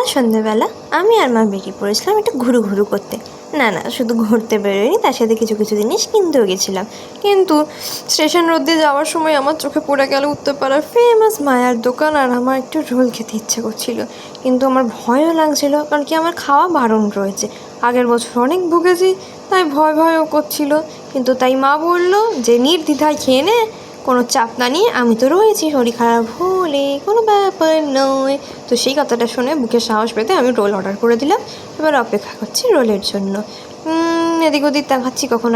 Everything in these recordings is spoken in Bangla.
কাল সন্ধ্যেবেলা আমি আর মা বেরিয়ে পড়েছিলাম একটু ঘুরু করতে। না শুধু ঘুরতে বেরোয়নি, তার সাথে কিছু জিনিস কিনতেও গেছিলাম। কিন্তু স্টেশন রোড দিয়ে যাওয়ার সময় আমার চোখে পড়ে গেল উত্তরপাড়ার ফেমাস মায়ার দোকান, আর আমার একটু রোল খেতে ইচ্ছে করছিল। কিন্তু আমার ভয়ও লাগছিল, কারণ কি আমার খাওয়া বারণ রয়েছে। আগের বছর অনেক ভুগেছি, তাই ভয়ও করছিল। কিন্তু তাই মা বললো যে নির্দ্বিধায় খেয়ে নে, কোনো চাপ না নিয়ে, আমি তো রয়েছি, শরীর খারাপ হলে কোনো ব্যাপার নয়। তো সেই কথাটা শুনে বুকে সাহস পেতে আমি রোল অর্ডার করে দিলাম। এবার অপেক্ষা করছি রোলের জন্য। এদিক ওদিক তাকাচ্ছি কখন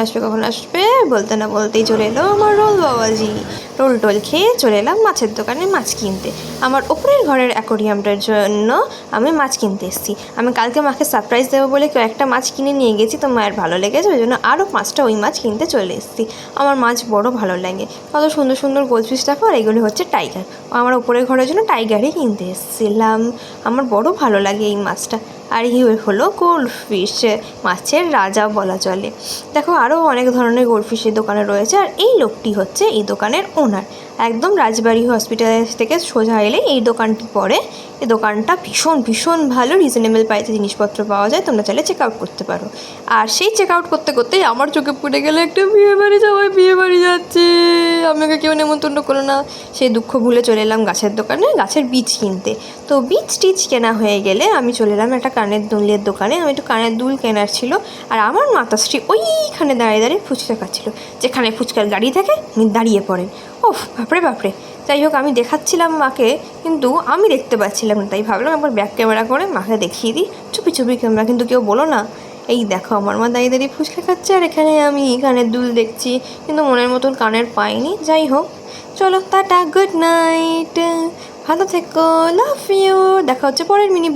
আসবে, বলতে না বলতেই চলে এলো আমার রোল বাবাজি। টোল খেয়ে চলে এলাম মাছের দোকানে মাছ কিনতে। আমার ওপরের ঘরের অ্যাকোরিয়ামটার জন্য আমি মাছ কিনতে এসেছি। আমি কালকে মাকে সারপ্রাইজ দেবো বলে কয়েকটা মাছ কিনে নিয়ে গেছি, তো মায়ের ভালো লেগেছে, ওই জন্য আরও 5টা ওই মাছ কিনতে চলে এসেছি। আমার মাছ বড় ভালো লাগে, কত সুন্দর গোল্ডফিশ দেখো, আর এগুলি হচ্ছে টাইগার। আমার ওপরের ঘরের জন্য টাইগারই কিনতে এসেছিলাম। আমার বড় ভালো লাগে এই মাছটা। আর এই হলো গোল্ডফিশ, মাছের রাজা বলা চলে। দেখো আরও অনেক ধরনের গোল্ডফিশের দোকানে রয়েছে। আর এই লোকটি হচ্ছে এই দোকানের ওনার। একদম রাজবাড়ি হসপিটাল থেকে সোজা এলে এই দোকানটি পড়ে। এই দোকানটা ভীষণ ভালো, রিজনেবল প্রাইসে জিনিসপত্র পাওয়া যায়, তোমরা চাইলে চেক আউট করতে পারো। আর সেই চেক আউট করতেই আমার চোখে পড়ে গেলে একটা বিয়ে বাড়ি যাচ্ছে, আমাকে কেউ নেমন্তন্ন করো না। সেই দুঃখ ভুলে চলে এলাম গাছের দোকানে গাছের বীজ কিনতে। তো বীজ টিজ কেনা হয়ে গেলে আমি চলে এলাম একটা কানের দুলের দোকানে। আমি একটু কানের দুল কেনার ছিল, আর আমার মাতাশ্রী ওইখানে দাঁড়িয়ে ফুচকা খাচ্ছিল। যেখানে ফুচকার গাড়ি থাকে উনি দাঁড়িয়ে পড়েন। ওফ বাপরে। যাই হোক, আমি দেখাচ্ছিলাম মাকে, কিন্তু আমি দেখতে পাচ্ছিলাম না, তাই ভাবলাম একবার ব্যাক ক্যামেরা করে মাকে দেখিয়ে দিই। চুপি ক্যামেরা, কিন্তু কেউ বলো না। এই দেখো আমার মা দাঁড়িয়ে ফুচকা খাচ্ছে, আর এখানে আমি কানের দুল দেখছি, কিন্তু মনের মতন কানের পাইনি। যাই হোক, চলো টাটা, গুড নাইট, ভালো থেকো, লাভ ইউ। দেখা হচ্ছে পরের মিনি ব্লগ।